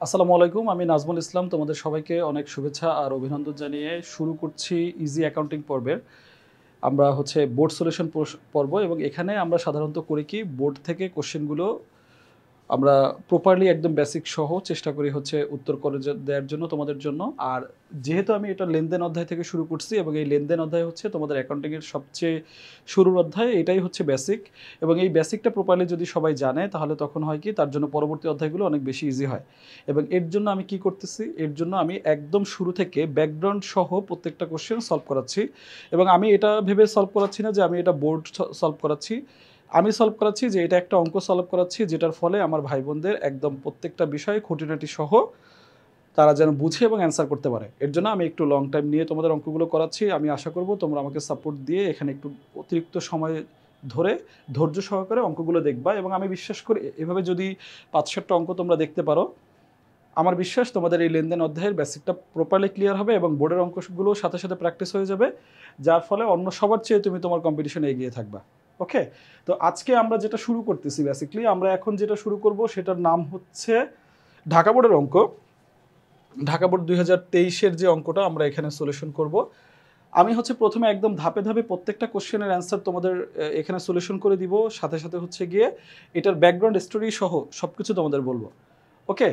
আসসালামু আলাইকুম। আমি নাজমুল ইসলাম। তোমাদের সবাইকে অনেক শুভেচ্ছা আর অভিনন্দন জানিয়ে শুরু করছি ইজি অ্যাকাউন্টিং পর্বের। আমরা হচ্ছে বোর্ড সলিউশন পর্ব এবং এখানে আমরা সাধারণত করি কি বোর্ড থেকে কোশ্চেনগুলো আমরা প্রপারলি একদম বেসিক সহ চেষ্টা করি হচ্ছে উত্তর করে দেওয়ার জন্য তোমাদের জন্য। আর যেহেতু আমি এটা লেনদেন অধ্যায় থেকে শুরু করছি এবং এই লেনদেন অধ্যায় হচ্ছে তোমাদের অ্যাকাউন্টিংয়ের সবচেয়ে শুরুর অধ্যায়, এটাই হচ্ছে বেসিক। এবং এই বেসিকটা প্রপারলি যদি সবাই জানে তাহলে তখন হয় কি তার জন্য পরবর্তী অধ্যায়গুলো অনেক বেশি ইজি হয়। এবং এর জন্য আমি কি করতেছি, এর জন্য আমি একদম শুরু থেকে ব্যাকগ্রাউন্ড সহ প্রত্যেকটা কোশ্চেন সলভ করাচ্ছি। এবং আমি এটা ভেবে সলভ করাচ্ছি না যে আমি এটা বোর্ড সলভ করাচ্ছি, আমি সলভ করাচ্ছি যে এটা একটা অঙ্ক সলভ করাচ্ছি যেটার ফলে আমার ভাই বোনদের একদম প্রত্যেকটা বিষয়ে খুঁটিনাটি সহ তারা যেন বুঝে এবং অ্যান্সার করতে পারে। এর জন্য আমি একটু লং টাইম নিয়ে তোমাদের অঙ্কগুলো করাচ্ছি। আমি আশা করব তোমরা আমাকে সাপোর্ট দিয়ে এখানে একটু অতিরিক্ত সময় ধরে ধৈর্য সহকারে অঙ্কগুলো দেখবা। এবং আমি বিশ্বাস করি এভাবে যদি ৫-৭টা অঙ্ক তোমরা দেখতে পারো, আমার বিশ্বাস তোমাদের এই লেনদেন অধ্যায়ের বেসিকটা প্রপারলি ক্লিয়ার হবে এবং বোর্ডের অঙ্কগুলোর সাথে সাথে প্র্যাকটিস হয়ে যাবে, যার ফলে অন্য সবার চেয়ে তুমি তোমার কম্পিটিশনে এগিয়ে থাকবা। ওকে, তো আজকে আমরা যেটা শুরু করতেছি, বেসিক্যালি আমরা এখন যেটা শুরু করব সেটার নাম হচ্ছে ঢাকা বোর্ডের অঙ্ক। ঢাকা বোর্ড 2023-এর যে অঙ্কটা আমরা এখানে সলিউশন করব। আমি হচ্ছে প্রথমে একদম ধাপে ধাপে প্রত্যেকটা কোশ্চেনের অ্যান্সার তোমাদের এখানে সলিউশন করে দিব, সাথে সাথে হচ্ছে গিয়ে এটার ব্যাকগ্রাউন্ড স্টোরি সহ সব কিছু তোমাদের বলবো। ওকে,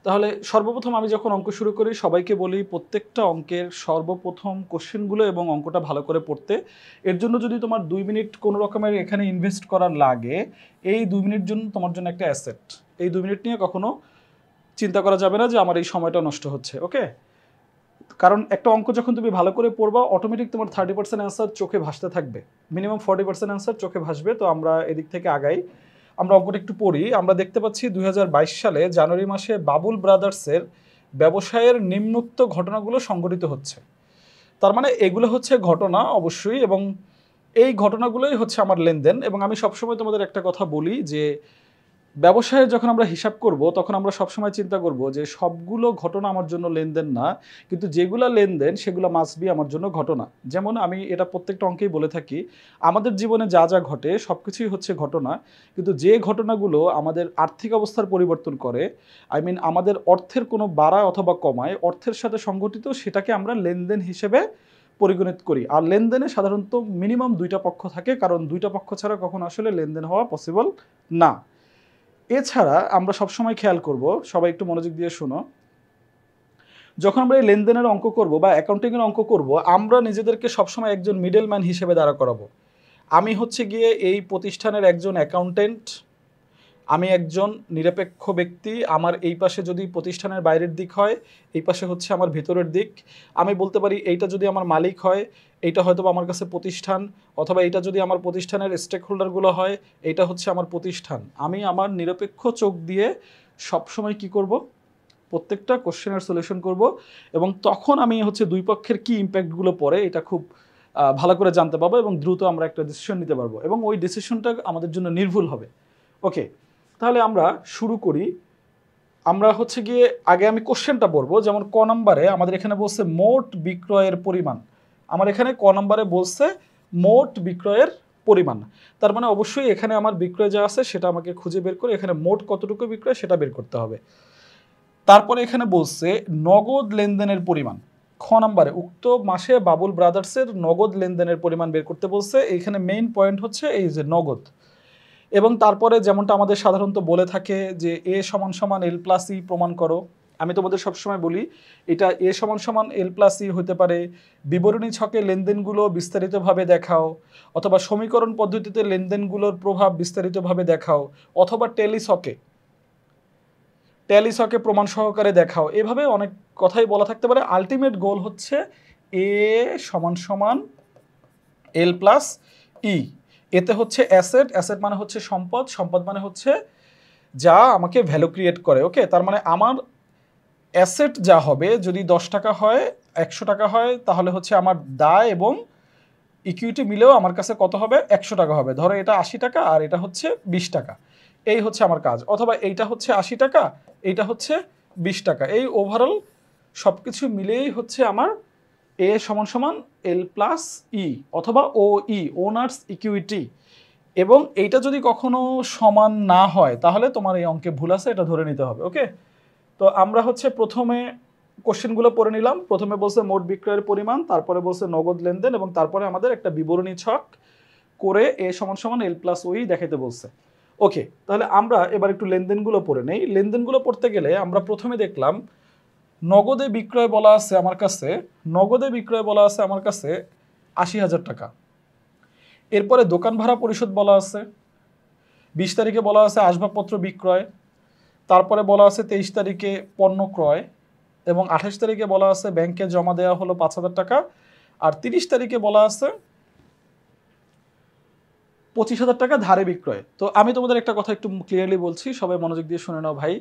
তাহলে সর্বপ্রথম আমি যখন অঙ্ক শুরু করি সবাইকে বলি প্রত্যেকটা অঙ্কের সর্বপ্রথম কোশ্চেনগুলো এবং অঙ্কটা ভালো করে পড়তে। এর জন্য যদি তোমার 2 মিনিট কোনো রকমের এখানে ইনভেস্ট করার লাগে, এই 2 মিনিট জন্য তোমার জন্য একটা অ্যাসেট। এই 2 মিনিট নিয়ে কখনো চিন্তা করা যাবে না যে আমার এই সময়টা নষ্ট হচ্ছে। ওকে, কারণ একটা অঙ্ক যখন তুমি ভালো করে পড়বা অটোমেটিক তোমার 30% অ্যান্সার চোখে ভাসতে থাকবে, মিনিমাম 40% অ্যান্সার চোখে ভাসবে। তো আমরা এদিক থেকে আগাই, আমরা অঙ্কটা একটু পড়ি। আমরা দেখতে পাচ্ছি 2022 সালে জানুয়ারি মাসে বাবুল ব্রাদার্সের ব্যবসায়ের নিম্নোক্ত ঘটনাগুলো সংঘটিত হচ্ছে। তার মানে এগুলো হচ্ছে ঘটনা অবশ্যই, এবং এই ঘটনাগুলোই হচ্ছে আমার লেনদেন। এবং আমি সবসময় তোমাদের একটা কথা বলি যে ব্যবসায়ে যখন আমরা হিসাব করব তখন আমরা সবসময় চিন্তা করব যে সবগুলো ঘটনা আমার জন্য লেনদেন না, কিন্তু যেগুলো লেনদেন সেগুলো মাস্ট বি আমার জন্য ঘটনা। যেমন আমি এটা প্রত্যেকটা অঙ্কেই বলে থাকি, আমাদের জীবনে যা যা ঘটে সব কিছুই হচ্ছে ঘটনা, কিন্তু যে ঘটনাগুলো আমাদের আর্থিক অবস্থার পরিবর্তন করে, আই মিন আমাদের অর্থের কোনো বাড়া অথবা কমায়, অর্থের সাথে সংগঠিত, সেটাকে আমরা লেনদেন হিসেবে পরিগণিত করি। আর লেনদেনে সাধারণত মিনিমাম 2টা পক্ষ থাকে, কারণ 2টা পক্ষ ছাড়া কখনো আসলে লেনদেন হওয়া পসিবল না। এছাড়া আমরা সবসময় খেয়াল করব, সবাই একটু মনোযোগ দিয়ে শোনো, যখন আমরা এই লেনদেনের অঙ্ক করব বা অ্যাকাউন্টিংয়ের অঙ্ক করব, আমরা নিজেদেরকে সবসময় একজন মিডল ম্যান হিসেবে দাঁড়া করাবো। আমি হচ্ছে গিয়ে এই প্রতিষ্ঠানের একজন অ্যাকাউন্টেন্ট, আমি একজন নিরপেক্ষ ব্যক্তি। আমার এই পাশে যদি প্রতিষ্ঠানের বাইরের দিক হয়, এই পাশে হচ্ছে আমার ভেতরের দিক। আমি বলতে পারি এইটা যদি আমার মালিক হয়, এইটা হয়তো আমার কাছে প্রতিষ্ঠান, অথবা এইটা যদি আমার প্রতিষ্ঠানের স্টেক হোল্ডারগুলো হয়, এইটা হচ্ছে আমার প্রতিষ্ঠান। আমি আমার নিরপেক্ষ চোখ দিয়ে সবসময় কি করব, প্রত্যেকটা কোশ্চেনের সলিউশন করব। এবং তখন আমি হচ্ছে দুই পক্ষের কী ইম্প্যাক্টগুলো পড়ে এটা খুব ভালো করে জানতে পারবো এবং দ্রুত আমরা একটা ডিসিশন নিতে পারবো, এবং ওই ডিসিশনটা আমাদের জন্য নির্ভুল হবে। ওকে, তাহলে আমরা শুরু করি। আমরা হচ্ছে গিয়ে আগে আমি কোশ্চেনটা পড়বো। যেমন ক নম্বরে আমাদের এখানে বলছে মোট বিক্রয়ের পরিমাণ। আমার এখানে ক নম্বরে বলছে মোট বিক্রয়ের পরিমাণ, তার মানে অবশ্যই এখানে আমার বিক্রয় যা আছে সেটা আমাকে খুঁজে বের করে এখানে মোট কতটুকু বিক্রয় সেটা বের করতে হবে। তারপরে এখানে বলছে নগদ লেনদেনের পরিমাণ। খ নম্বরে উক্ত মাসে বাবুল ব্রাদার্সের নগদ লেনদেনের পরিমাণ বের করতে বলছে। এইখানে মেইন পয়েন্ট হচ্ছে এই যে নগদ। এবং তারপরে যেমনটা আমাদের সাধারণত বলে থাকে যে এ সমান সমান এল প্লাস ই প্রমাণ করো। আমি তোমাদের সবসময় বলি এটা এ সমান সমান এল প্লাস ই হতে পারে বিবরণী ছকে লেনদেনগুলো বিস্তারিতভাবে দেখাও, অথবা সমীকরণ পদ্ধতিতে লেনদেনগুলোর প্রভাব বিস্তারিতভাবে দেখাও, অথবা ট্যালি ছকে প্রমাণ সহকারে দেখাও। এভাবে অনেক কথাই বলা থাকতে পারে। আলটিমেট গোল হচ্ছে এ সমান সমান এল প্লাস ই। এতে হচ্ছে অ্যাসেট, অ্যাসেট মানে হচ্ছে সম্পদ, সম্পদ মানে হচ্ছে যা আমাকে ভ্যালু ক্রিয়েট করে। ওকে, তার মানে আমার অ্যাসেট যা হবে, যদি 10 টাকা হয় 100 টাকা হয়, তাহলে হচ্ছে আমার দায় এবং ইকুইটি মিলেও আমার কাছে কত হবে, 100 টাকা হবে। ধরো এটা 80 টাকা আর এটা হচ্ছে 20 টাকা, এই হচ্ছে আমার কাজ। অথবা এইটা হচ্ছে 80 টাকা, এইটা হচ্ছে 20 টাকা, এই ওভারঅল সব কিছু মিলেই হচ্ছে আমার এ সমান সমান এল প্লাস ই, অথবা ও ই, ওনার্স ইকুইটি। এবং এইটা যদি কখনো সমান না হয় তাহলে তোমার এই অঙ্কে ভুল আছে, এটা ধরে নিতে হবে। ওকে, তো আমরা হচ্ছে প্রথমে কোশ্চেনগুলো পড়ে নিলাম। প্রথমে বলছে মোট বিক্রয়ের পরিমাণ, তারপরে বলছে নগদ লেনদেন, এবং তারপরে আমাদের একটা বিবরণী ছক করে এ সমান সমান এল প্লাস ওই দেখাতে বলছে। ওকে, তাহলে আমরা এবার একটু লেনদেনগুলো পড়ে নেই। লেনদেনগুলো পড়তে গেলে আমরা প্রথমে দেখলাম নগদে বিক্রয় বলা আছে আমার কাছে, নগদে বিক্রয় বলা আছে আমার কাছে ৮০,০০০ টাকা। এরপরে দোকান ভাড়া পরিশোধ বলা আছে, ২০ তারিখে বলা আছে আসবাবপত্র বিক্রয়, তারপরে বলা আছে ২৩ তারিখে পণ্য ক্রয়, এবং ২৮ তারিখে বলা আছে ব্যাংকে জমা দেওয়া হলো ৫,০০০ টাকা, আর ৩০ তারিখে বলা আছে ২৫,০০০ টাকা ধারে বিক্রয়। তো আমি তোমাদের একটা কথা একটু ক্লিয়ারলি বলছি, সবাই মনোযোগ দিয়ে শুনে নাও ভাই।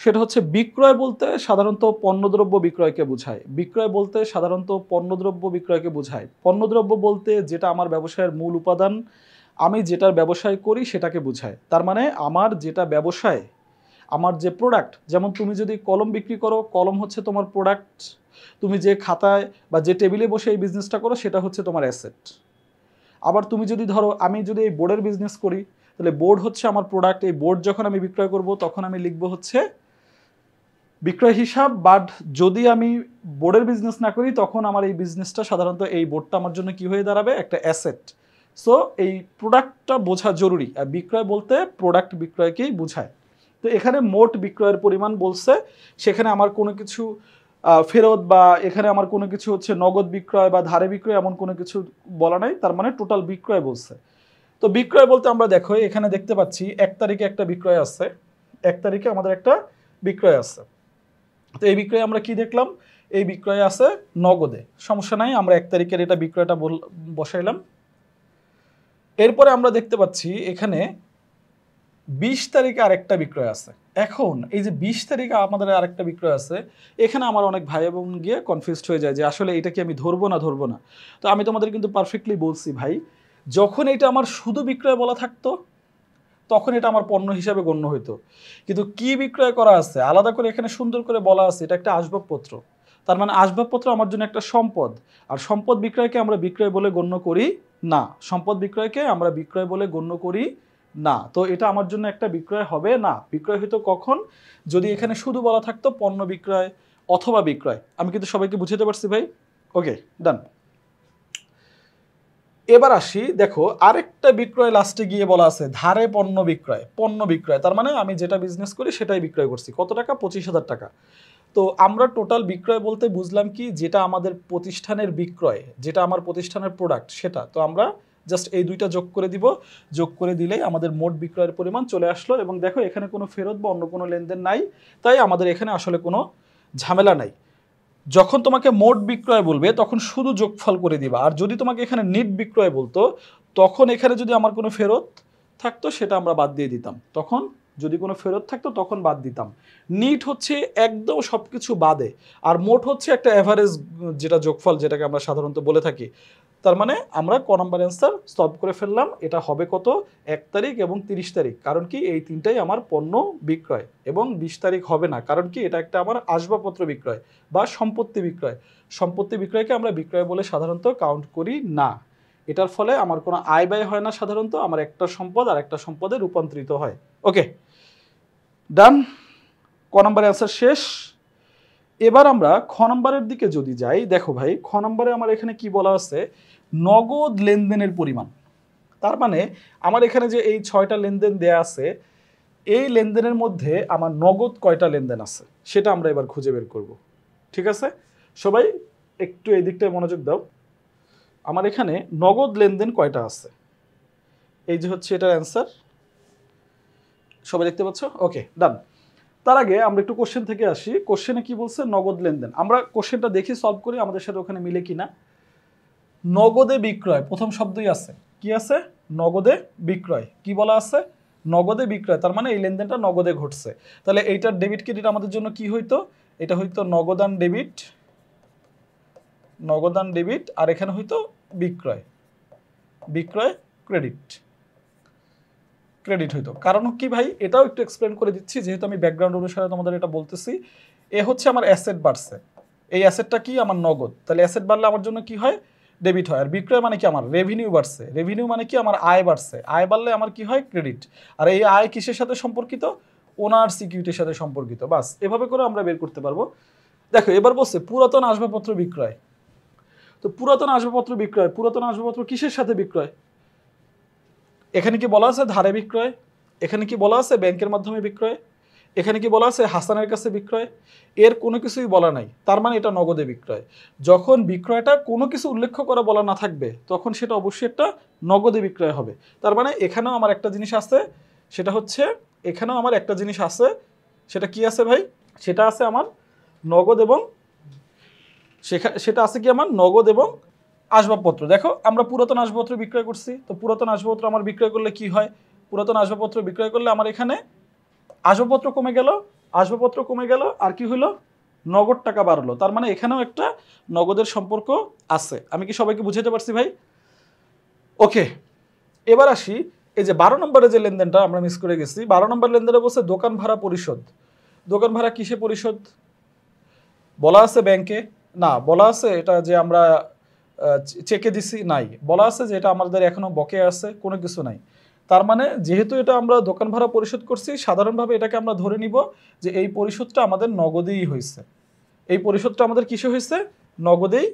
সেটা হচ্ছে বিক্রয় বলতে সাধারণত পণ্যদ্রব্য বিক্রয়কে বোঝায়। বিক্রয় বলতে সাধারণত পণ্যদ্রব্য বিক্রয়কে বোঝায়। পণ্যদ্রব্য বলতে যেটা আমার ব্যবসায়ের মূল উপাদান, আমি যেটার ব্যবসায় করি সেটাকে বোঝায়। তার মানে আমার যেটা ব্যবসায়, আমার যে প্রোডাক্ট, যেমন তুমি যদি কলম বিক্রি করো, কলম হচ্ছে তোমার প্রোডাক্ট। তুমি যে খাতায় বা যে টেবিলে বসে এই বিজনেসটা করো সেটা হচ্ছে তোমার অ্যাসেট। আবার তুমি যদি ধরো আমি যদি এই বোর্ডের বিজনেস করি, তাহলে বোর্ড হচ্ছে আমার প্রোডাক্ট। এই বোর্ড যখন আমি বিক্রয় করব তখন আমি লিখবো হচ্ছে বিক্রয় হিসাব। বাট যদি আমি বোর্ডের বিজনেস না করি তখন আমার এই বিজনেসটা সাধারণত এই বোর্ডটা আমার জন্য কি হয়ে দাঁড়াবে, একটা অ্যাসেট। সো এই প্রোডাক্টটা বোঝা জরুরি। আর বিক্রয় বলতে প্রোডাক্ট বিক্রয়কেই বোঝায়। তো এখানে মোট বিক্রয়ের পরিমাণ বলছে, সেখানে আমার কোনো কিছু ফেরত বা এখানে আমার কোনো কিছু হচ্ছে নগদ বিক্রয় বা ধারে বিক্রয় এমন কোনো কিছু বলা নাই, তার মানে টোটাল বিক্রয় বলছে। তো বিক্রয় বলতে আমরা দেখো এখানে দেখতে পাচ্ছি ১ তারিখে একটা বিক্রয় আছে, ১ তারিখে আমাদের একটা বিক্রয় আছে। তো এই বিক্রয়ে আমরা কি দেখলাম, এই বিক্রয়ে আছে নগদে, সমস্যা নাই, আমরা ১ তারিখের এটা বিক্রয়টা বসাইলাম। এরপরে আমরা দেখতে পাচ্ছি এখানে ২০ তারিখে আরেকটা বিক্রয় আছে। এখন এই যে ২০ তারিখে আমাদের আরেকটা বিক্রয় আছে, এখানে আমার অনেক ভাই বোন গিয়ে কনফিউজড হয়ে যায় যে আসলে এটা কি আমি ধরবো না। তো আমি তোমাদের কিন্তু পারফেক্টলি বলছি ভাই, যখন এটা আমার শুধু বিক্রয় বলা থাকতো তখন এটা আমার পণ্য হিসাবে গণ্য হইতো। কিন্তু কি বিক্রয় করা আছে আলাদা করে এখানে সুন্দর করে বলা আছে, এটা একটা আসবাবপত্র। তার মানে আসবাবপত্র আমার জন্য একটা সম্পদ, আর সম্পদ বিক্রয়কে আমরা বিক্রয় বলে গণ্য করি না। সম্পদ বিক্রয়কে আমরা বিক্রয় বলে গণ্য করি না। তো এটা আমার জন্য একটা বিক্রয় হবে না। বিক্রয় হইতো কখন, যদি এখানে শুধু বলা থাকতো পণ্য বিক্রয় অথবা বিক্রয়। আমি কিন্তু সবাইকে বুঝাতে পারছি ভাই? ওকে, ডান। এবার আসি, দেখো আরেকটা বিক্রয় লাস্টে গিয়ে বলা আছে ধারে পণ্য বিক্রয়। পণ্য বিক্রয় তার মানে আমি যেটা বিজনেস করি সেটাই বিক্রয় করছি। কত টাকা? ২৫,০০০ টাকা। তো আমরা টোটাল বিক্রয় বলতে বুঝলাম কি, যেটা আমাদের প্রতিষ্ঠানের বিক্রয়, যেটা আমার প্রতিষ্ঠানের প্রোডাক্ট সেটা। তো আমরা জাস্ট এই দুইটা যোগ করে দিব, যোগ করে দিলেই আমাদের মোট বিক্রয়ের পরিমাণ চলে আসলো। এবং দেখো এখানে কোনো ফেরত বা অন্য কোনো লেনদেন নাই, তাই আমাদের এখানে আসলে কোনো ঝামেলা নাই। যখন তোমাকে মোট বিক্রয় বলবে তখন শুধু যোগফল করে দিবা। আর যদি তোমাকে এখানে নিট বিক্রয় বলতো তখন এখানে যদি আমার কোনো ফেরত থাকতো সেটা আমরা বাদ দিয়ে দিতাম। তখন যদি কোনো ফেরত থাকতো তখন বাদ দিতাম। নিট হচ্ছে একদম সব কিছু বাদে, আর মোট হচ্ছে একটা অ্যাভারেজ, যেটা যোগফল যেটাকে আমরা সাধারণত বলে থাকি। তার মানে আমরা ক নাম্বার অ্যান্সার সলভ করে ফেললাম। এটা হবে কত? ১ তারিখ এবং ৩০ তারিখ। কারণ কি এই তিনটাই আমার পণ্য বিক্রয়। এবং ২০ তারিখ হবে না, কারণ কি এটা একটা আমার আসবাবপত্র বিক্রয় বা সম্পত্তি বিক্রয়। সম্পত্তি বিক্রয়কে আমরা বিক্রয় বলে সাধারণত কাউন্ট করি না। এটার ফলে আমার কোনো আয় ব্যয় হয় না, সাধারণত আমার একটা সম্পদ আর একটা সম্পদে রূপান্তরিত হয়। ওকে, ডান। ক নম্বরের অ্যান্সার শেষ। এবার আমরা খ নম্বরের দিকে যদি যাই, দেখো ভাই খ নম্বরে আমার এখানে কি বলা আছে, নগদ লেনদেনের পরিমাণ। তার মানে আমার এখানে যে এই ৬টা লেনদেন দেয়া আছে, এই লেনদেনের মধ্যে আমার নগদ কয়টা লেনদেন আছে সেটা আমরা এবার খুঁজে বের করব। ঠিক আছে, সবাই একটু এই দিকটায় মনোযোগ দাও। আমার এখানে নগদ লেনদেন কয়টা আছে, এই যে হচ্ছে এটার অ্যান্সার, সবাই দেখতে পাচ্ছ? ওকে, ডান। তার আগে আমরা একটু কোশ্চেন থেকে আসি। কোশ্চেনে কি বলছে? নগদ লেনদেন। আমরা কোশ্চেনটা দেখি, সলভ করি আমাদের সাথে ওখানে মিলে কিনা। নগদে বিক্রয়, প্রথম শব্দই আছে, কি আছে? নগদে বিক্রয়। কি বলা আছে? নগদে বিক্রয়। তার মানে এই লেনদেনটা নগদে ঘটছে। তাহলে এইটার ডেবিট ক্রেডিট আমাদের জন্য কি হইতো? এটা হইতো নগদান ডেবিট, নগদান ডেবিট, আর এখানে হইতো বিক্রয়, বিক্রয় ক্রেডিট, ক্রেডিট হইতো। কারণ কি ভাই, এটাও একটু এক্সপ্লেন করে দিচ্ছি যেহেতু আমি ব্যাকগ্রাউন্ড অনুসারে তোমাদের এটা বলতেছি। এ হচ্ছে আমার অ্যাসেট বাড়ছে, এই অ্যাসেটটা কি? আমার নগদ। তাহলে অ্যাসেট বাড়লে আমার জন্য কি হয়? ডেবিট হয়। আর বিক্রয় মানে কি? আমার রেভিনিউ বাড়ছে। রেভিনিউ মানে কি? আমার আয় বাড়ছে। আয় বাড়লে আমার কি হয়? ক্রেডিট। আর এই আয় কিসের সাথে সম্পর্কিত? ওনার সিকিউরিটির সাথে সম্পর্কিত। বাস এভাবে করে আমরা বের করতে পারবো। দেখো এবার বলছে পুরাতন আসবাবপত্র বিক্রয়। তো পুরাতন আসবাবপত্র বিক্রয়, পুরাতন আসবাবপত্র কিসের সাথে বিক্রয়? এখানে কি বলা আছে ধারে বিক্রয়? এখানে কি বলা আছে ব্যাংকের মাধ্যমে বিক্রয়? এখানে কি বলা আছে হাসানের কাছে বিক্রয়? এর কোনো কিছুই বলা নাই, তার মানে এটা নগদে বিক্রয়। যখন বিক্রয়টা কোনো কিছু উল্লেখ করা বলা না থাকবে তখন সেটা অবশ্যই একটা নগদে বিক্রয় হবে। তার মানে এখানেও আমার একটা জিনিস আছে, সেটা হচ্ছে এখানেও আমার একটা জিনিস আছে, সেটা কি আছে ভাই? সেটা আছে আমার নগদ এবং সেটা আছে কি আমার নগদ এবং আসবাবপত্র। দেখো আমরা পুরাতন আসবাবপত্র বিক্রয় করছি, তো পুরাতন আসবাবপত্র আমার বিক্রয় করলে কি হয়? পুরাতন আসবাবপত্র বিক্রয় করলে আমার এখানে আসবাবপত্র কমে গেল, আসবাবপত্র কমে গেল, আর কি হলো? নগদ টাকা বাড়লো। তার মানে এখানেও একটা নগদের সম্পর্ক আছে। আমি কি সবাইকে বুঝাতে পারছি ভাই? ওকে, এবার আসি এই যে 12 নম্বরে যে লেনদেনটা আমরা মিস করে গেছি। 12 নম্বর লেনদেনে বলছে দোকান ভাড়া পরিশোধ। দোকান ভাড়া কিসে পরিশোধ? বলা আছে ব্যাংকে? না, বলা আছে এটা যে আমরা চেকে দিছি? নাই। বলা আছে যে এটা আমাদের এখনো বকেয়া আছে? কোনো কিছু নাই। তার মানে যেহেতু এটা আমরা দোকান ভাড়া পরিশোধ করছি, সাধারণভাবে এটাকে আমরা ধরে নিব যে এই পরিশোধটা আমাদের নগদেই হয়েছে। এই পরিশোধটা আমাদের কিসে হয়েছে? নগদেই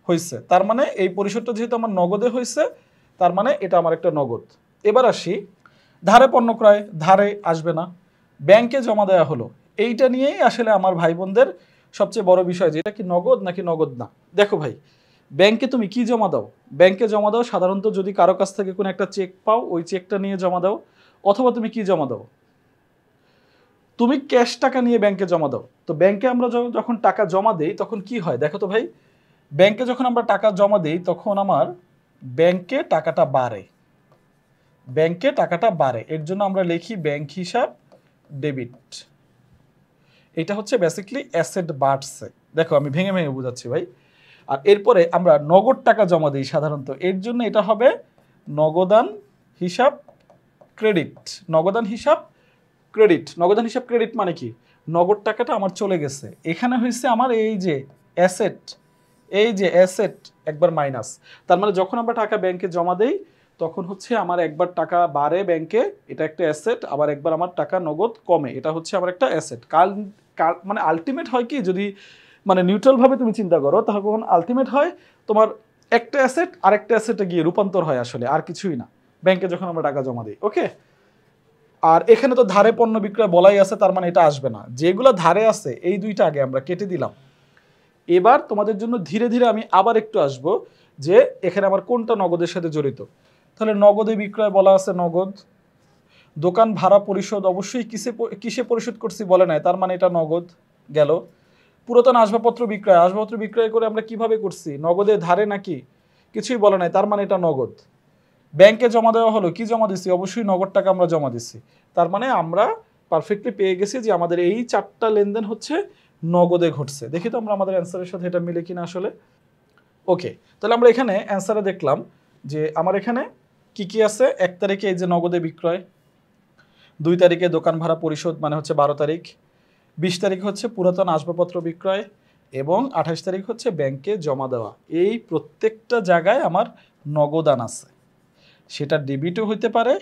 হয়েছে। তার মানে এই পরিশোধটা যেহেতু আমার নগদে হয়েছে, তার মানে এটা আমার একটা নগদ। এবার আসি ধারে পণ্য ক্রয়। ধারে আসবে না, ব্যাংকে জমা দেওয়া হলো। এইটা নিয়েই আসলে আমার ভাই বোনদের সবচেয়ে বড় বিষয় যে এটা কি নগদ নাকি নগদ না। দেখো ভাই, ব্যাংকে তুমি কি জমা দাও? ব্যাংকে জমা দাও সাধারণত যদি কারো কাছ থেকে কোনো একটা চেক পাও, ওই চেকটা নিয়ে জমা দাও। অথবা তুমি কি জমা দাও? তুমি ক্যাশ টাকা নিয়ে ব্যাংকে জমা দাও। তো ব্যাংকে আমরা যখন টাকা জমা দেই তখন কি হয় দেখো তো ভাই? ব্যাংকে যখন আমরা টাকা জমা দেই তখন আমার ব্যাংকে টাকাটা বাড়ে। ব্যাংকে টাকাটা বাড়ে, এর জন্য আমরা লিখি ব্যাংক হিসাব ডেবিট। এটা হচ্ছে বেসিক্যালি অ্যাসেট বাড়ছে। দেখো আমি ভেঙে ভেঙে বোঝাচ্ছি ভাই। আর এরপরে আমরা নগদ টাকা জমা দিই সাধারণত, এর জন্য এটা হবে নগদান হিসাব ক্রেডিট। নগদান হিসাব ক্রেডিট। নগদান হিসাব ক্রেডিট মানে কি? নগদ টাকাটা আমার চলে গেছে, এখানে হয়েছে আমার এই যে অ্যাসেট, এই যে অ্যাসেট একবার মাইনাস। তার মানে যখন আমরা টাকা ব্যাংকে জমা দেই তখন হচ্ছে আমার একবার টাকা বাড়ে ব্যাংকে, এটা একটা অ্যাসেট, আবার একবার আমার টাকা নগদ কমে, এটা হচ্ছে আমার একটা অ্যাসেট। মানে আলটিমেট হয় কি, যদি মানে নিউট্রালভাবে তুমি চিন্তা করো তখন আলটিমেট হয় তোমার একটা অ্যাসেট আরেকটা অ্যাসেটে গিয়ে রূপান্তর হয়, আসলে আর কিছুই না ব্যাংকে যখন আমরা টাকা জমা দিই। ওকে, আর এখানে তো ধারে পণ্য বিক্রয় বলাই আছে, তার মানে এটা আসবে না। যেগুলো ধারে আছে এই দুইটা আগে আমরা কেটে দিলাম। এবার তোমাদের জন্য ধীরে ধীরে আমি আবার একটু আসব যে এখানে আমার কোনটা নগদের সাথে জড়িত। তাহলে নগদে বিক্রয় বলা আছে নগদ। দোকান ভাড়া পরিশোধ অবশ্যই কিসে পরিশোধ করছি বলে নাই, তার মানে এটা নগদ গেল। পুরাতন আসবাবপত্র বিক্রয়, আসবাবপত্র বিক্রয় করে আমরা কিভাবে করছি? নগদে ধারে নাকি? কিছুই বলে নাই, তার মানে এটা নগদ। ব্যাংকে জমা দেওয়া হলো, কি জমা দিছি? অবশ্যই নগদ টাকা আমরা জমা দিছি। তার মানে আমরা পারফেক্টলি পেয়ে গেছি যে আমাদের এই 4টা লেনদেন হচ্ছে নগদে ঘটছে। দেখি তো আমরা আমাদের অ্যান্সারের সাথে এটা মিলে কিনা আসলে। ওকে, তাহলে আমরা এখানে অ্যান্সারে দেখলাম যে আমার এখানে কি কি আছে। 1 তারিখে এই যে নগদে বিক্রয়, 2 তারিখে দোকান ভাড়া পরিশোধ মানে হচ্ছে 12 তারিখ, 20 তারিখ হচ্ছে পুরাতন আসবাবপত্র বিক্রয়, এবং 28 তারিখ হচ্ছে ব্যাংকে জমা দেওয়া। এই প্রত্যেকটা জায়গায় আমার নগদান আছে। সেটা ডেবিটও হইতে পারে,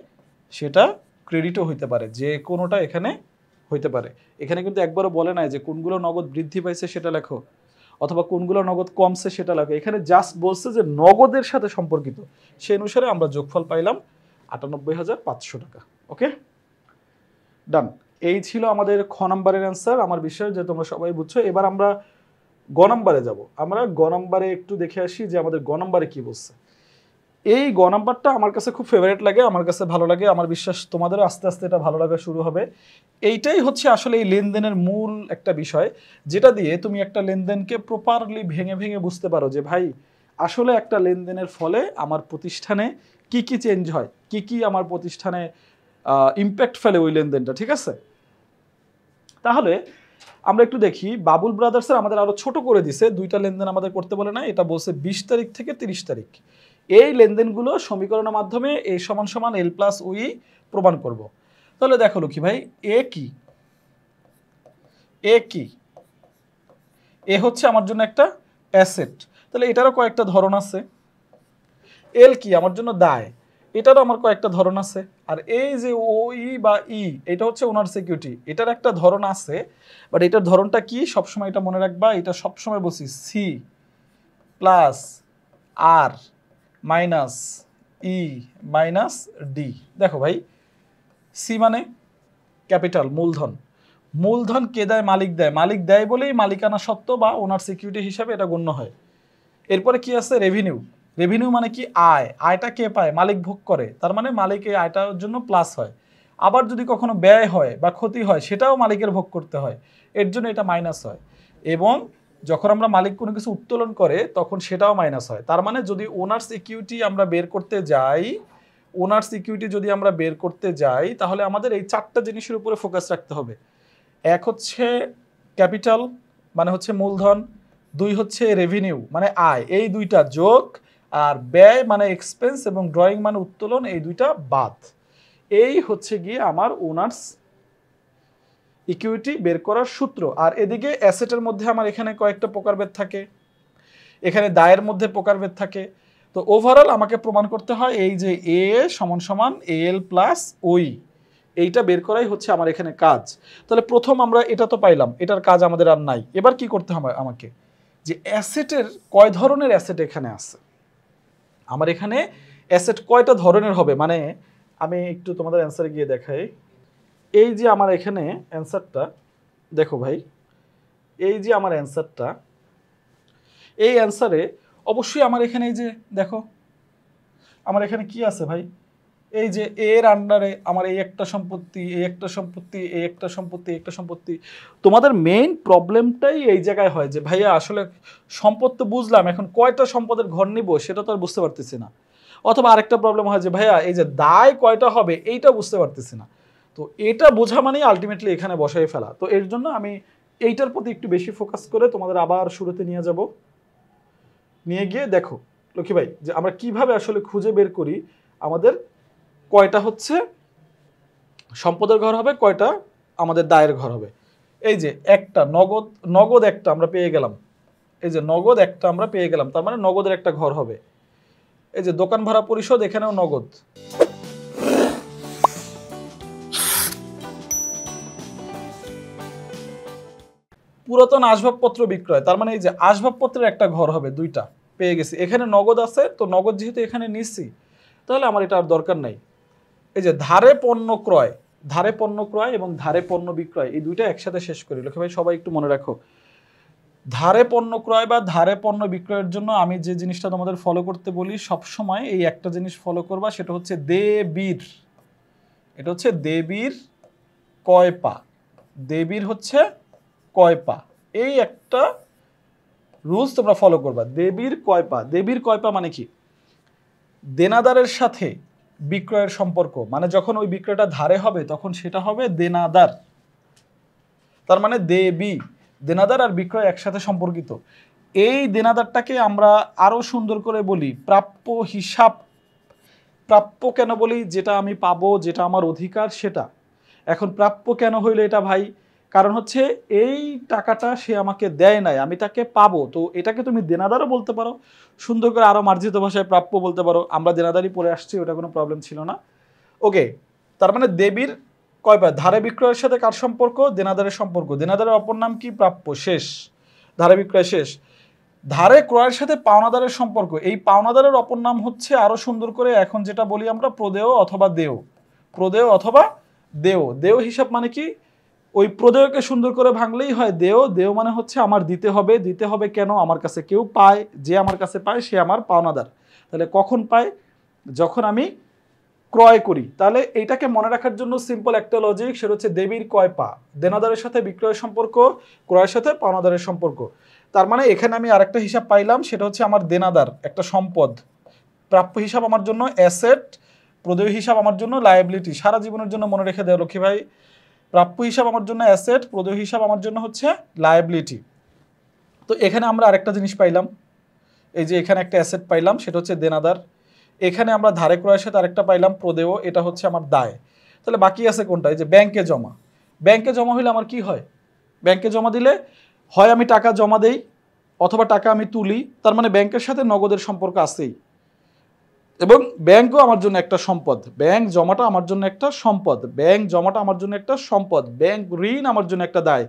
সেটা ক্রেডিটও হইতে পারে, যে কোনোটা এখানে হইতে পারে। এখানে কিন্তু একবারও বলে নাই যে কোনগুলো নগদ বৃদ্ধি পাইছে সেটা লেখো, অথবা কোনগুলো নগদ কমছে সেটা লেখো। এখানে জাস্ট বলছে যে নগদের সাথে সম্পর্কিত। সেই অনুসারে আমরা যোগফল পাইলাম 98,500 টাকা। ওকে, ডান। এই ছিল আমাদের খ নাম্বারের অ্যান্সার। আমার বিশ্বাস যে তোমরা সবাই বুঝছো। এবার আমরা গ নাম্বারে যাব। আমরা গ নাম্বারে একটু দেখে আসি যে আমাদের গ নাম্বারে কি বলছে। এই গ নাম্বারটা আমার কাছে খুব ফেভারিট লাগে, আমার কাছে ভালো লাগে। আমার বিশ্বাস তোমাদেরও আস্তে আস্তে এটা ভালো লাগা শুরু হবে। এইটাই হচ্ছে আসলে এই লেনদেনের মূল একটা বিষয়, যেটা দিয়ে তুমি একটা লেনদেনকে প্রপারলি ভেঙে ভেঙে বুঝতে পারো যে ভাই আসলে একটা লেনদেনের ফলে আমার প্রতিষ্ঠানে কি কি চেঞ্জ হয়, কি কি আমার প্রতিষ্ঠানে ইম্প্যাক্ট ফেলে ওই লেনদেনটা। ঠিক আছে, তাহলে আমরা একটু দেখি। বাবুল ব্রাদার্সের আমাদের আরো ছোট করে দিছে, 2টা লেনদেন আমাদের করতে বলে না। এটা বলছে 20 তারিখ থেকে 30 তারিখ। এই লেনদেনগুলো সমীকরণের মাধ্যমে এ সমান সমান এল প্লাস ওই প্রমাণ করব। তাহলে দেখো লক্ষ্মী ভাই, এ কি? এ কি? এ হচ্ছে আমার জন্য একটা অ্যাসেট, তাহলে এটারও কয়েকটা ধরন আছে। এল কি? আমার জন্য দায়। এটারও আমার কয়েকটা ধরন আছে। আর এই যে ও ই বা ই, এটা হচ্ছে ওনার সিকিউরিটি, এটার একটা ধরন আছে, বাট এটার ধরনটা কি সবসময় এটা মনে রাখবা। এটা সবসময় বলছি সি প্লাস আর মাইনাস ই মাইনাস ডি। দেখো ভাই, সি মানে ক্যাপিটাল, মূলধন। মূলধন কে দেয়? মালিক দেয়। মালিক দেয় বলেই মালিকানা সত্ত্ব বা ওনার সিকিউরিটি হিসাবে এটা গণ্য হয়। এরপরে কি আছে? রেভিনিউ। রেভিনিউ মানে কি? আয়। আয়টা কে পায়? মালিক ভোগ করে। তার মানে মালিক এই আয়টার জন্য প্লাস হয়। আবার যদি কখনো ব্যয় হয় বা ক্ষতি হয়, সেটাও মালিকের ভোগ করতে হয়, এর জন্য এটা মাইনাস হয়। এবং যখন আমরা মালিক কোনো কিছু উত্তোলন করে তখন সেটাও মাইনাস হয়। তার মানে যদি ওনার্স ইকুইটি আমরা বের করতে যাই, ওনার্স ইকুইটি যদি আমরা বের করতে যাই, তাহলে আমাদের এই চারটা জিনিসের উপরে ফোকাস রাখতে হবে। এক হচ্ছে ক্যাপিটাল মানে হচ্ছে মূলধন, দুই হচ্ছে রেভিনিউ মানে আয়, এই দুইটা যোগ, আর ব্যয় মানে এক্সপেন্স এবং ড্রয়িং মানে উত্তোলন, এই দুইটা বাদ। এই হচ্ছে গিয়ে আমার ওনার্স ইকুইটি বের করার সূত্র। আর এদিকে অ্যাসেটের মধ্যে আমার এখানে কয়েকটা প্রকারভেদ থাকে, এখানে দায়ের মধ্যে প্রকারভেদ থাকে। তো ওভারঅল আমাকে প্রমাণ করতে হয় এই যে এ সমান সমান এল প্লাস ওই, এইটা বের করাই হচ্ছে আমার এখানে কাজ। তাহলে প্রথম আমরা এটা তো পাইলাম, এটার কাজ আমাদের আর নাই। এবার কি করতে হবে আমাকে, যে অ্যাসেটের কয় ধরনের অ্যাসেট এখানে আছে, আমার এখানে অ্যাসেট কয়টা ধরনের হবে, মানে আমি একটু তোমাদের অ্যান্সারে গিয়ে দেখাই। এই যে আমার এখানে অ্যান্সারটা দেখো ভাই, এই যে আমার অ্যান্সারটা, এই অ্যান্সারে অবশ্যই আমার এখানে এই যে দেখো আমার এখানে কি আছে ভাই, এই যে এর আন্ডারে আমার এই একটা সম্পত্তি, এই একটা সম্পত্তি, এই একটা সম্পত্তি, একটা সম্পত্তি। তোমাদের মেইন প্রবলেমটাই এই জায়গায় হয় যে ভাইয়া আসলে সম্পদ তো বুঝলাম, এখন কয়টা সম্পদের ঘর নিব সেটা তো আর বুঝতে পারতেছি না। অথবা আরেকটা প্রবলেম হয় যে ভাইয়া এই যে দায় কয়টা হবে এইটা বুঝতে পারতেছি না। তো এটা বোঝা মানেই আলটিমেটলি এখানে বসাই ফেলা। তো এর জন্য আমি এইটার প্রতি একটু বেশি ফোকাস করে তোমাদের আবার শুরুতে নিয়ে যাব। নিয়ে গিয়ে দেখো লক্ষ্মী ভাই যে আমরা কিভাবে আসলে খুঁজে বের করি আমাদের কয়টা হচ্ছে সম্পদের ঘর হবে, কয়টা আমাদের দায়ের ঘর হবে। এই যে একটা নগদ, নগদ একটা আমরা পেয়ে গেলাম, এই যে নগদ একটা আমরা পেয়ে গেলাম, তার মানে নগদের একটা ঘর হবে। এই যে দোকান ভাড়া পরিশোধ, এখানেও নগদ। পুরাতন আসবাবপত্র বিক্রয়, তার মানে এই যে আসবাবপত্রের একটা ঘর হবে, দুইটা পেয়ে গেছি। এখানে নগদ আছে, তো নগদ যেহেতু এখানে নিচ্ছি তাহলে আমার এটা আর দরকার নাই। এই যে ধারে পণ্য ক্রয়, ধারে পণ্য ক্রয় এবং ধারে পণ্য বিক্রয়, এই দুইটা একসাথে শেষ করি লক্ষ্মী ভাই, সবাই একটু মনে রাখো। ধারে পণ্য ক্রয় বা ধারে পণ্য বিক্রয়ের জন্য আমি যে জিনিসটা তোমাদের ফলো করতে বলি সবসময়, এই একটা জিনিস ফলো করবা, সেটা হচ্ছে দেবীর। এটা হচ্ছে দেবীর কয় পা, দেবীর হচ্ছে কয় পা, এই একটা রুলস তোমরা ফলো করবা। দেবীর কয় পা, দেবীর কয় পা মানে কি? দেনাদারের সাথে বিক্রয়ের সম্পর্ক, মানে যখন ওই বিক্রয়টা ধারে হবে তখন সেটা হবে দেনাদার। তার মানে দেবী, দেনাদার আর বিক্রয় একসাথে সম্পর্কিত। এই দেনাদারটাকে আমরা আরো সুন্দর করে বলি প্রাপ্য হিসাব। প্রাপ্য কেন বলি? যেটা আমি পাবো, যেটা আমার অধিকার সেটা। এখন প্রাপ্য কেন হইলো এটা ভাই? কারণ হচ্ছে এই টাকাটা সে আমাকে দেয় নাই, আমি তাকে পাবো, তো এটাকে তুমি দেনাদারও বলতে পারো, সুন্দর করে আরো মার্জিত ভাষায় প্রাপ্য বলতে পারো। আমরা দেনাদারই পড়ে আসছি, ওটা কোনো প্রবলেম ছিল না। ওকে, তার মানে দেবীর কয় পা, ধারে বিক্রয়ের সাথে কার সম্পর্ক? দেনাদারের সম্পর্ক। দেনাদারের অপর নাম কি? প্রাপ্য। শেষ, ধারে বিক্রয় শেষ। ধারে ক্রয়ের সাথে পাওনাদারের সম্পর্ক, এই পাওনাদারের অপর নাম হচ্ছে আরো সুন্দর করে এখন যেটা বলি আমরা প্রদেয় অথবা দেয়। প্রদেয় অথবা দেয়। দেয় হিসাব মানে কি? ওই প্রদেয়কে সুন্দর করে ভাঙলেই হয় দেয়। দেয় মানে হচ্ছে আমার দিতে হবে। দিতে হবে কেন? আমার কাছে কেউ পায়, যে আমার কাছে পায় সে আমার পাওনাদার। তাহলে কখন পায়? যখন আমি ক্রয় করি। তাহলে এইটাকে মনে রাখার জন্য সিম্পল একটা লজিক, সেটা হচ্ছে দেবীর কয় পা, দেনাদারের সাথে বিক্রয়ের সম্পর্ক, ক্রয়ের সাথে পাওনাদারের সম্পর্ক। তার মানে এখানে আমি আরেকটা হিসাব পাইলাম, সেটা হচ্ছে আমার দেনাদার একটা সম্পদ, প্রাপ্য হিসাব আমার জন্য অ্যাসেট, প্রদেয় হিসাব আমার জন্য লায়াবিলিটি। সারা জীবনের জন্য মনে রেখে দেয় লক্ষ্মী ভাই, প্রাপ্য হিসাব আমার জন্য অ্যাসেট, প্রদেয় হিসাব আমার জন্য হচ্ছে লায়াবিলিটি। তো এখানে আমরা আরেকটা জিনিস পাইলাম, এই যে এখানে একটা অ্যাসেট পাইলাম, সেটা হচ্ছে দেনাদার। এখানে আমরা ধারে ক্রয়ের সাথে আরেকটা পাইলাম প্রদেয়, এটা হচ্ছে আমার দায়। তাহলে বাকি আছে কোনটা? এই যে ব্যাংকে জমা। ব্যাংকে জমা হইলে আমার কি হয়? ব্যাংকে জমা দিলে হয় আমি টাকা জমা দেই অথবা টাকা আমি তুলি, তার মানে ব্যাংকের সাথে নগদের সম্পর্ক আছেই। এবং ব্যাংকও আমার জন্য একটা সম্পদ, ব্যাংক জমাটা আমার জন্য একটা সম্পদ, ব্যাংক জমাটা আমার জন্য একটা সম্পদ, ব্যাংক ঋণ আমার জন্য একটা দায়।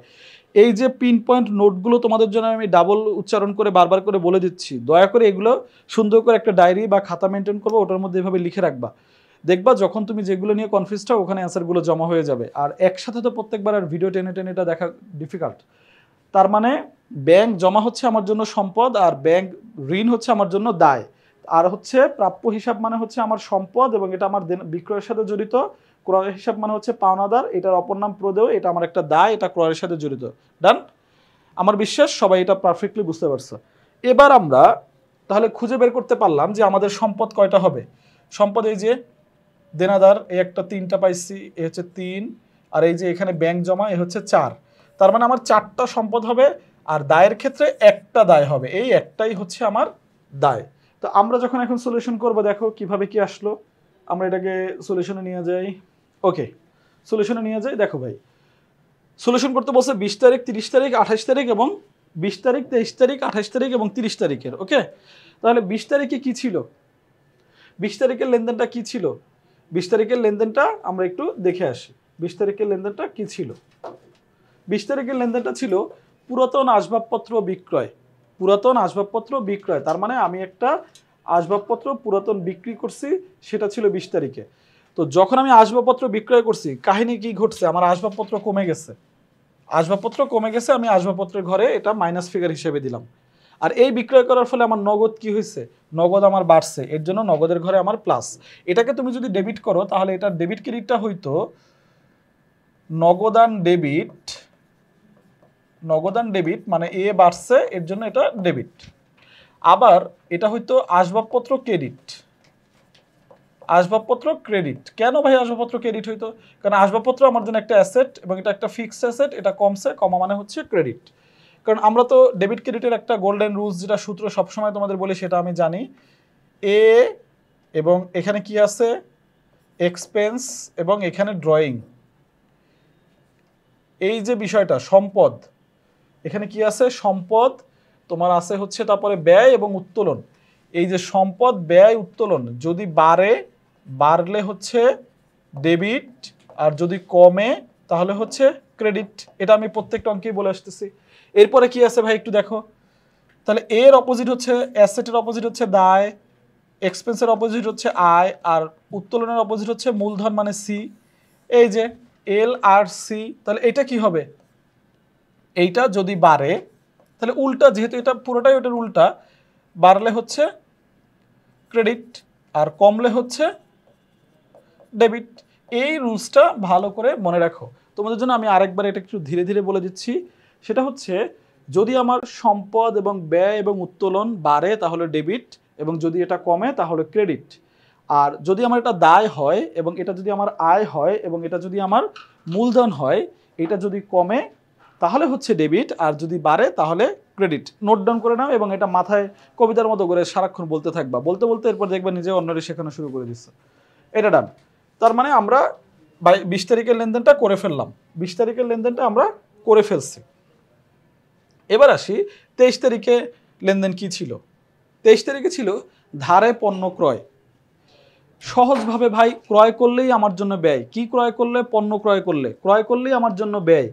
এই যে পিন পয়েন্ট নোটগুলো তোমাদের জন্য আমি ডাবল উচ্চারণ করে বারবার করে বলে দিচ্ছি, দয়া করে এগুলো সুন্দর করে একটা ডায়েরি বা খাতা মেনটেন করবো, ওটার মধ্যে এভাবে লিখে রাখবা। দেখবা যখন তুমি যেগুলো নিয়ে কনফিউজ হও ওখানে অ্যান্সারগুলো জমা হয়ে যাবে। আর একসাথে তো প্রত্যেকবার আর ভিডিও টেনে টেনে এটা দেখা ডিফিকাল্ট। তার মানে ব্যাংক জমা হচ্ছে আমার জন্য সম্পদ, আর ব্যাংক ঋণ হচ্ছে আমার জন্য দায়। আর হচ্ছে প্রাপ্য হিসাব মানে হচ্ছে আমার সম্পদ এবং এটা আমার বিক্রয়ের সাথে জড়িত। ক্রয় হিসাব মানে হচ্ছে পাওনাদার, এটার অপর নাম প্রদেয়, এটা আমার একটা দায়, এটা ক্রয়ের সাথে জড়িত। ডান? আমার বিশ্বাস সবাই এটা পারফেক্টলি বুঝতে পারছো। এবার আমরা তাহলে খুঁজে বের করতে পারলাম যে আমাদের সম্পদ কয়টা হবে। সম্পদ এই যে দেনাদার, এই একটা 3টা পাইছি, এ হচ্ছে 3, আর এই যে এখানে ব্যাংক জমা এ হচ্ছে 4। তার মানে আমার 4টা সম্পদ হবে, আর দায়ের ক্ষেত্রে একটা দায় হবে, এই একটাই হচ্ছে আমার দায়। তো আমরা যখন এখন সলিউশন করব, দেখো কিভাবে কি আসলো। আমরা এটাকে সলিউশনে নিয়ে যাই। ওকে, সলিউশনে নিয়ে যাই। দেখো ভাই, সলিউশন করতে বলছে 20 তারিখ, 30 তারিখ, 28 তারিখ এবং 20 তারিখ, 23 তারিখ, 28 তারিখ এবং 30 তারিখের। ওকে, তাহলে 20 তারিখে কি ছিল, 20 তারিখের লেনদেনটা কি ছিল, 20 তারিখের লেনদেনটা আমরা একটু দেখে আসি। 20 তারিখের লেনদেনটা কি ছিল? 20 তারিখের লেনদেনটা ছিল পুরাতন আসবাবপত্র বিক্রয়। পুরাতন আসবাবপত্র বিক্রয়, তার মানে আমি একটা আসবাবপত্র পুরাতন বিক্রি করছি, সেটা ছিল 20 তারিখে। তো যখন আমি আসবাবপত্র বিক্রয় করছি, কাহিনী কি ঘটছে, আমার আসবাবপত্র কমে গেছে। আসবাবপত্র কমে গেছে, আমি আসবাবপত্রের ঘরে এটা মাইনাস ফিগার হিসেবে দিলাম। আর এই বিক্রয় করার ফলে আমার নগদ কি হয়েছে, নগদ আমার বাড়ছে, এর জন্য নগদের ঘরে আমার প্লাস। এটাকে তুমি যদি ডেবিট করো তাহলে এটার ডেবিট ক্রেডিটটা হইতো নগদান ডেবিট, নগদান ডেবিট মানে এ বাড়ছে এর জন্য এটা ডেবিট। আবার এটা হইতো আসবাবপত্র ক্রেডিট, আসবাবপত্র ক্রেডিট। কেন ভাই আসবাবপত্র ক্রেডিট হইতো? কারণ আসবাবপত্র আমার জন্য একটা অ্যাসেট এবং এটা একটা ফিক্সড অ্যাসেট, এটা কমছে, কমা মানে হচ্ছে ক্রেডিট। কারণ আমরা তো ডেবিট ক্রেডিটের একটা গোল্ডেন রুলস, যেটা সূত্র সবসময় তোমাদের বলি, সেটা আমি জানি। এ এবং এখানে কি আছে, এক্সপেন্স এবং এখানে ড্রয়িং, এই যে বিষয়টা সম্পদ, এখানে কি আছে সম্পদ, তোমার আছে হচ্ছে তারপরে ব্যয় এবং উত্তোলন। এই যে সম্পদ, ব্যয়, উত্তোলন যদি বাড়লে হচ্ছে ডেবিট, আর যদি কমে তাহলে হচ্ছে ক্রেডিট। এটা আমি প্রত্যেকটা অঙ্কেই বলে আসতেছি। এরপরে কি আছে ভাই একটু দেখো, তাহলে এর অপোজিট হচ্ছে, অ্যাসেটের অপোজিট হচ্ছে দায়, এক্সপেন্সের অপোজিট হচ্ছে আয়, আর উত্তোলনের অপোজিট হচ্ছে মূলধন মানে সি। এই যে এল আর সি, তাহলে এটা কি হবে, এইটা যদি বাড়ে তাহলে উল্টা, যেহেতু এটা পুরোটাই ওটার উল্টা, বাড়লে হচ্ছে ক্রেডিট আর কমলে হচ্ছে ডেবিট। এই রুলসটা ভালো করে মনে রাখো। তোমাদের জন্য আমি আরেকবার এটা একটু ধীরে ধীরে বলে দিচ্ছি। সেটা হচ্ছে, যদি আমার সম্পদ এবং ব্যয় এবং উত্তোলন বাড়ে তাহলে ডেবিট, এবং যদি এটা কমে তাহলে ক্রেডিট। আর যদি আমার এটা দায় হয় এবং এটা যদি আমার আয় হয় এবং এটা যদি আমার মূলধন হয়, এটা যদি কমে তাহলে হচ্ছে ডেবিট, আর যদি বাড়ে তাহলে ক্রেডিট। নোট ডাউন করে নাও এবং এটা মাথায় কবিতার মতো করে সারাক্ষণ বলতে থাকবা, বলতে বলতে এরপর দেখবা নিজে অন্যরা শেখানো শুরু করে দিচ্ছে। এটা ডান। তার মানে আমরা 20 তারিখের লেনদেনটা করে ফেললাম, 20 তারিখের লেনদেনটা আমরা করে ফেলছি। এবার আসি 23 তারিখে লেনদেন কি ছিল। 23 তারিখে ছিল ধারে পণ্য ক্রয়। সহজভাবে ভাই, ক্রয় করলেই আমার জন্য ব্যয়। কি ক্রয় করলে? পণ্য ক্রয় করলে, ক্রয় করলেই আমার জন্য ব্যয়,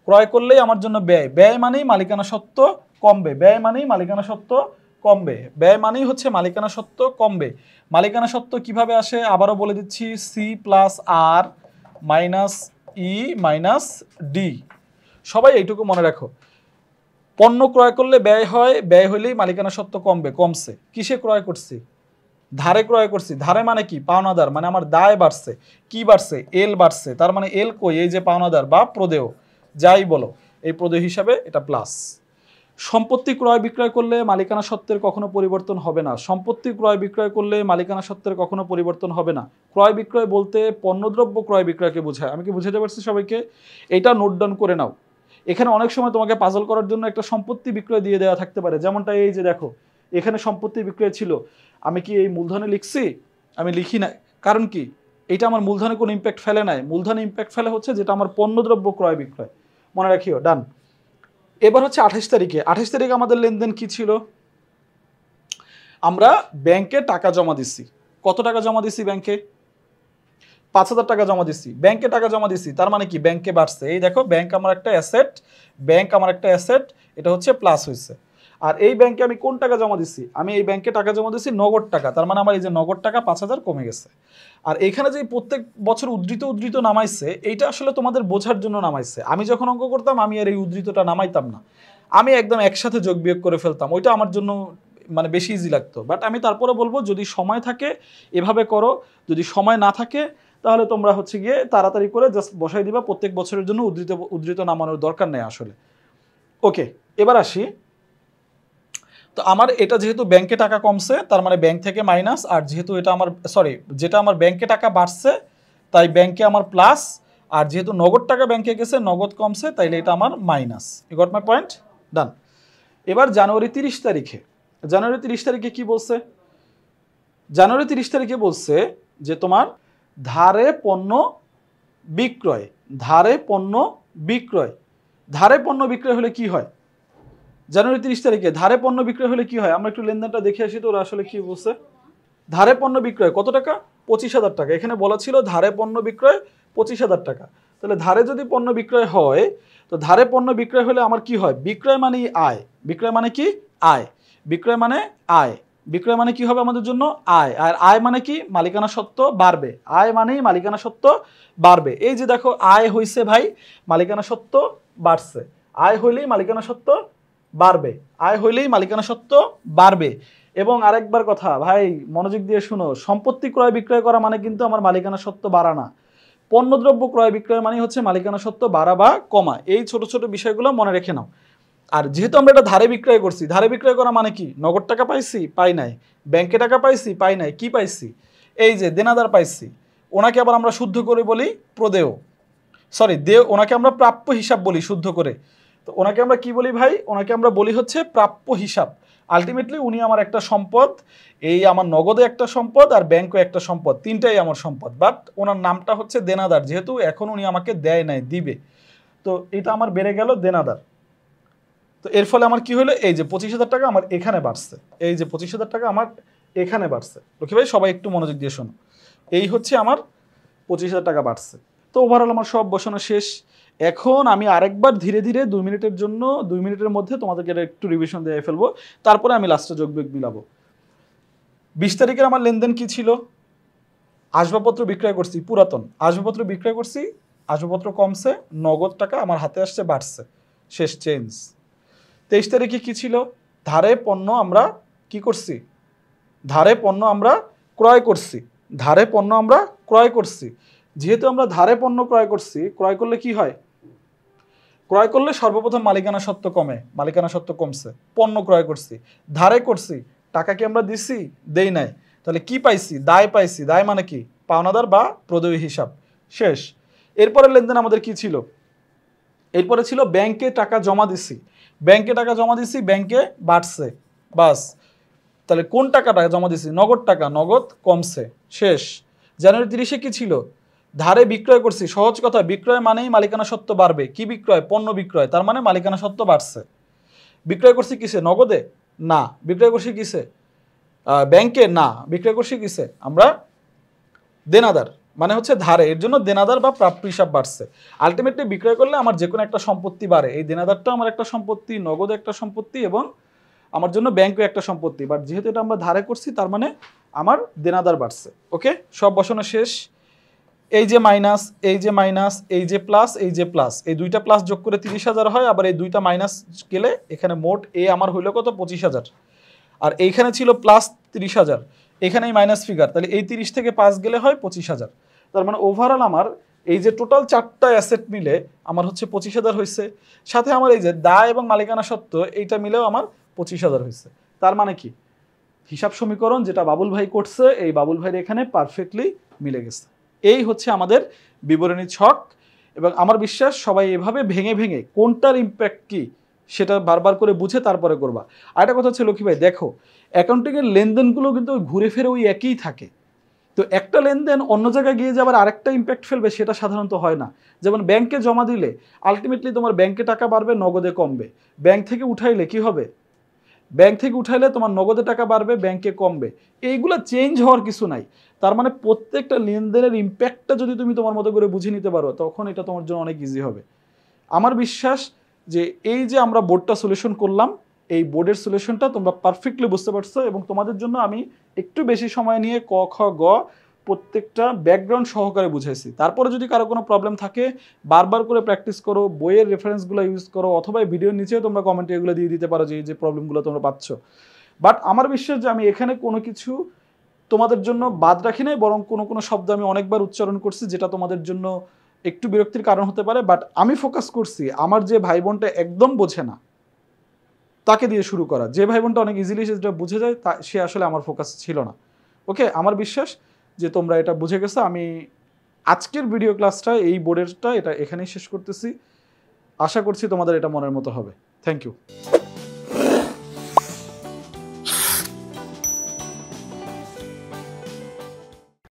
ক্রয় করলেই আমার জন্য ব্যয়। ব্যয় মানেই মালিকানা সত্ত্ব কমবে, ব্যয় মানেই মালিকানা সত্ত্ব কমবে, ব্যয় মানেই হচ্ছে মালিকানা সত্ত্ব কমবে। মালিকানা সত্ত্ব কিভাবে আসে আবারও বলে দিচ্ছি, সি প্লাস আর মাইনাস ই মাইনাস ডি। সবাই এইটুকু মনে রাখো, পণ্য ক্রয় করলে ব্যয় হয়, ব্যয় হলেই মালিকানা সত্ত্ব কমবে, কমছে। কিসে ক্রয় করছি? ধারে ক্রয় করছি। ধারে মানে কি? পাওনাদার, মানে আমার দায় বাড়ছে। কি বাড়ছে? এল বাড়ছে। তার মানে এল কই? এই যে পাওনাদার বা প্রদেয়, যাই বলো, এই প্রদেয় হিসাবে এটা প্লাস। সম্পত্তি ক্রয় বিক্রয় করলে মালিকানা সত্ত্বের কখনো পরিবর্তন হবে না। সম্পত্তি ক্রয় বিক্রয় করলে মালিকানা সত্ত্বের কখনো পরিবর্তন হবে না। ক্রয় বিক্রয় বলতে পণ্যদ্রব্য ক্রয় বিক্রয়কে বোঝায়। আমি কি বুঝাতে পারছি সবাইকে? এটা নোট ডাউন করে নাও। এখানে অনেক সময় তোমাকে পাজল করার জন্য একটা সম্পত্তি বিক্রয় দিয়ে দেওয়া থাকতে পারে, যেমনটা এই যে দেখো এখানে সম্পত্তি বিক্রয় ছিল, আমি কি এই মূলধনে লিখছি? আমি লিখি না। কারণ কি? এটা আমার মূলধনে কোনো ইম্প্যাক্ট ফেলে নাই। মূলধনে ইম্প্যাক্ট ফেলে হচ্ছে যেটা আমার পণ্যদ্রব্য ক্রয় বিক্রয়। মনে রাখিও, ডান। এবার হচ্ছে 28 তারিখে। 28 তারিখে আমাদের লেনদেন কি ছিল? আমরা ব্যাংকে টাকা জমা দিচ্ছি। কত টাকা জমা দিছি ব্যাংকে? 5,000 টাকা জমা দিছি, ব্যাংকে টাকা জমা দিছি, তার মানে কি ব্যাংকে বাড়ছে। এই দেখো ব্যাংক আমার একটা অ্যাসেট, ব্যাংক আমার একটা অ্যাসেট, এটা হচ্ছে প্লাস হয়েছে। আর এই ব্যাংকে আমি কোন টাকা জমা দিছি? আমি এই ব্যাংকে টাকা জমা দিছি নগদ টাকা, তার মানে আমার এই যে নগদ টাকা 5,000 কমে গেছে। আর এইখানে যে প্রত্যেক বছর উদ্ধৃত নামাইছে, এইটা আসলে তোমাদের বোঝার জন্য নামাইছে। আমি যখন অঙ্ক করতাম আমি আর এই উদ্ধৃতটা নামাইতাম না, আমি একদম একসাথে যোগ বিয়োগ করে ফেলতাম, ওইটা আমার জন্য মানে বেশি ইজি লাগতো। বাট আমি তারপরে বলবো যদি সময় থাকে এভাবে করো, যদি সময় না থাকে তাহলে তোমরা হচ্ছে গিয়ে তাড়াতাড়ি করে জাস্ট বসাই দিবা, প্রত্যেক বছরের জন্য উদ্ধৃত নামানোর দরকার নেই আসলে। ওকে, এবার আসি। তো আমার এটা যেহেতু ব্যাংকে টাকা কমছে তার মানে ব্যাংক থেকে মাইনাস, আর যেহেতু এটা আমার যেটা আমার ব্যাংকে টাকা বাড়ছে তাই ব্যাংকে আমার প্লাস, আর যেহেতু নগদ টাকা ব্যাংকে গেছে নগদ কমছে তাইলে এটা আমার minus. You got my point? Done. এবার জানুয়ারি 30 তারিখে, জানুয়ারি 30 তারিখে কি বলছে? জানুয়ারি 30 তারিখে বলছে যে তোমার ধারে পণ্য বিক্রয়, ধারে পণ্য বিক্রয়, ধারে পণ্য বিক্রয় হলে কি হয়? জানুয়ারি 30 তারিখে ধারে পণ্য বিক্রয় হলে কি হয়? আমরা একটু লেনদেনটা দেখে আসি তো ওরা আসলে কি বলছে। ধারে পণ্য বিক্রয় কত টাকা? 25,000 টাকা। এখানে বলা ছিল ধারে পণ্য বিক্রয় 25,000 টাকা। তাহলে ধারে যদি পণ্য বিক্রয় হয়, তো ধারে পণ্য বিক্রয় হলে আমার কি হয়? বিক্রয় মানে আয়, বিক্রয় মানে কি? আয়, বিক্রয় মানে আয়, বিক্রয় মানে কি হবে আমাদের জন্য? আয়। আর আয় মানে কি? মালিকানা সত্ত্ব বাড়বে, আয় মানেই মালিকানা সত্ত্ব বাড়বে। এই যে দেখো আয় হইছে ভাই, মালিকানা সত্ত্ব বাড়ছে, আয় হইলেই মালিকানা সত্ত্ব বাড়বে, আয় হইলেই মালিকানা সত্ত্ব বাড়বে। এবং আরেকবার কথা ভাই মনোযোগ দিয়ে শুনো, সম্পত্তি ক্রয় বিক্রয় করা মানে কিন্তু আমার মালিকানা সত্ত্ব বাড়া না, পণ্যদ্রব্য ক্রয় বিক্রয় মানে হচ্ছে মালিকানা সত্ত্ব বাড়া বা কমা। এই ছোট ছোট বিষয়গুলো মনে রেখে নাও। আর যেহেতু আমরা এটা ধারে বিক্রয় করছি, ধারে বিক্রয় করা মানে কি? নগদ টাকা পাইছি, পাই নাই, ব্যাংকে টাকা পাইছি, পাই নাই, কি পাইছি? এই যে দেনাদার পাইছি, ওনাকে আবার আমরা শুদ্ধ করে বলি প্রদেয়, দেয়, ওনাকে আমরা প্রাপ্য হিসাব বলি শুদ্ধ করে। তো ওনাকে আমরা কি বলি ভাই? ওনাকে আমরা বলি হচ্ছে প্রাপ্য হিসাব। আলটিমেটলি উনি আমার একটা সম্পদ, এই আমার নগদে একটা সম্পদ আর ব্যাংকও একটা সম্পদ, তিনটাই আমার সম্পদ। বাট ওনার নামটা হচ্ছে দেনাদার, যেহেতু এখন উনি আমাকে দেয় নাই, দিবে, তো এটা আমার বেড়ে গেল দেনাদার। তো এর ফলে আমার কি হলো? এই যে 25,000 টাকা আমার এখানে বাড়ছে, এই যে 25,000 টাকা আমার এখানে বাড়ছে। ওকে ভাই, সবাই একটু মনোযোগ দিয়ে শোনো, এই হচ্ছে আমার 25,000 টাকা বাড়ছে। তো ওভারঅল আমার সব বসানো শেষ। এখন আমি আরেকবার ধীরে ধীরে 2 মিনিটের জন্য, 2 মিনিটের মধ্যে তোমাদেরকে একটু রিভিশন দিয়ে ফেলবো, তারপরে আমি লাস্টে যোগ বিয়োগ মিলাবো। 20 তারিখের আমার লেনদেন কি ছিল? আসবাবপত্র বিক্রয় করছি, পুরাতন আসবাবপত্র বিক্রয় করছি, আসবাবপত্র কমছে, নগদ টাকা আমার হাতে আসছে, বাড়ছে, শেষ চেঞ্জ। 23 তারিখে কি ছিল? ধারে পণ্য আমরা কি করছি? ধারে পণ্য আমরা ক্রয় করছি, ধারে পণ্য আমরা ক্রয় করছি। যেহেতু আমরা ধারে পণ্য ক্রয় করছি, ক্রয় করলে কি হয়? ক্রয় করলে সর্বপ্রথম মালিকানা সত্ত্ব কমে, মালিকানা সত্ত্ব কমছে, পণ্য ক্রয় করছি, ধারে করছি, টাকা কি আমরা দিছি? দেই নাই, তাহলে কি পাইছি? দায় পাইছি, দায় মানে কি? পাওনাদার বা প্রদেয় হিসাব, শেষ। এরপরে লেনদেন আমাদের কি ছিল? এরপরে ছিল ব্যাংকে টাকা জমা দিছি, ব্যাংকে টাকা জমা দিছি, ব্যাংকে বাড়ছে, বাস। তাহলে কোন টাকাটা জমা দিছি? নগদ টাকা, নগদ কমছে, শেষ। জানুয়ারি 30-এ কি ছিল? ধারে বিক্রয় করছি, সহজ কথা, বিক্রয় মানেই মালিকানা সত্ত্ব বাড়বে। কি বিক্রয়? পণ্য বিক্রয়, তার মানে মালিকানা সত্ত্ব বাড়ছে। বিক্রয় করছি কিসে? নগদে না, বিক্রয় করছি কিসে? ব্যাংকে না, বিক্রয় করছি কিসে? আমরা দেনাদার, মানে হচ্ছে ধারে, এর জন্য দেনাদার বা প্রাপ্য হিসাব বাড়ছে। আলটিমেটলি বিক্রয় করলে আমার যে কোনো একটা সম্পত্তি বাড়ে, এই দেনাদারটা আমার একটা সম্পত্তি, নগদ একটা সম্পত্তি, এবং আমার জন্য ব্যাংকও একটা সম্পত্তি। বাট যেহেতু এটা আমরা ধারে করছি তার মানে আমার দেনাদার বাড়ছে। ওকে, সব বসানো শেষ। এই যে মাইনাস, এই যে মাইনাস, এই যে প্লাস, এই যে প্লাস, এই দুইটা প্লাস যোগ করে 30,000 হয়, আবার এই দুইটা মাইনাস গেলে এখানে মোট আমার হইলো কত? 25,000। আর এইখানে ছিল প্লাস 30,000, এখানেই মাইনাস ফিগার, তাহলে এই 30 থেকে 5 গেলে হয় 25,000। তার মানে ওভারঅল আমার এই যে টোটাল 4টা অ্যাসেট মিলে আমার হচ্ছে 25,000 হয়েছে। সাথে আমার এই যে দায় এবং মালিকানা সত্ত্ব এইটা মিলেও আমার 25,000 হয়েছে। তার মানে কি? হিসাব সমীকরণ যেটা বাবুল ভাই করছে, এই বাবুল ভাইয়ের এখানে পারফেক্টলি মিলে গেছে। এই হচ্ছে আমাদের বিবরণী ছক, এবং আমার বিশ্বাস সবাই এভাবে ভেঙে ভেঙে কোনটার ইম্প্যাক্ট কি সেটা বারবার করে বুঝে তারপরে করবা। আর একটা কথা হচ্ছে লক্ষ্মী ভাই, দেখো অ্যাকাউন্টিংয়ের লেনদেনগুলো কিন্তু ঘুরে ফিরে ওই একই থাকে। তো একটা লেনদেন অন্য জায়গায় গিয়ে যে আবার আরেকটা ইম্প্যাক্ট ফেলবে সেটা সাধারণত হয় না। যেমন ব্যাংকে জমা দিলে আলটিমেটলি তোমার ব্যাংকে টাকা বাড়বে, নগদে কমবে। ব্যাংক থেকে উঠাইলে কি হবে? ব্যাংক থেকে উঠাইলে তোমার নগদে টাকা বাড়বে, ব্যাংকে কমবে, এইগুলো চেঞ্জ হওয়ার কিছু নাই। তার মানে প্রত্যেকটা লেনদেনের ইম্প্যাক্টটা যদি তুমি তোমার মতো করে বুঝে নিতে পারো, তখন এটা তোমার জন্য অনেক ইজি হবে। আমার বিশ্বাস যে এই যে আমরা বোর্ডটা সলিউশন করলাম, এই বোর্ডের সলিউশনটা তোমরা পারফেক্টলি বুঝতে পারছো, এবং তোমাদের জন্য আমি একটু বেশি সময় নিয়ে ক খ গ প্রত্যেকটা ব্যাকগ্রাউন্ড সহকারে বুঝাইছি। তারপরে যদি কারো কোনো প্রবলেম থাকে, বারবার করে প্র্যাকটিস করো, বইয়ের রেফারেন্সগুলো ইউজ করো, অথবা ভিডিওর নিচেও তোমরা কমেন্টে এগুলো দিয়ে দিতে পারো যে এই যে প্রবলেমগুলো তোমরা পাচ্ছ। বাট আমার বিশ্বাস যে আমি এখানে কোনো কিছু তোমাদের জন্য বাদ রাখি নাই, বরং কোনো কোনো শব্দ আমি অনেকবার উচ্চারণ করছি যেটা তোমাদের জন্য একটু বিরক্তির কারণ হতে পারে। বাট আমি ফোকাস করছি আমার যে ভাই বোনটা একদম বোঝে না তাকে দিয়ে শুরু করা। যে ভাই বোনটা অনেক ইজিলি সেটা বুঝে যায়, সে আসলে আমার ফোকাস ছিল না। ওকে, আমার বিশ্বাস যে তোমরা এটা বুঝে গেছো। আমি আজকের ভিডিও ক্লাসটা এই বোর্ডেরটা এটা এখানেই শেষ করতেছি। আশা করছি তোমাদের এটা মনের মতো হবে। Thank you.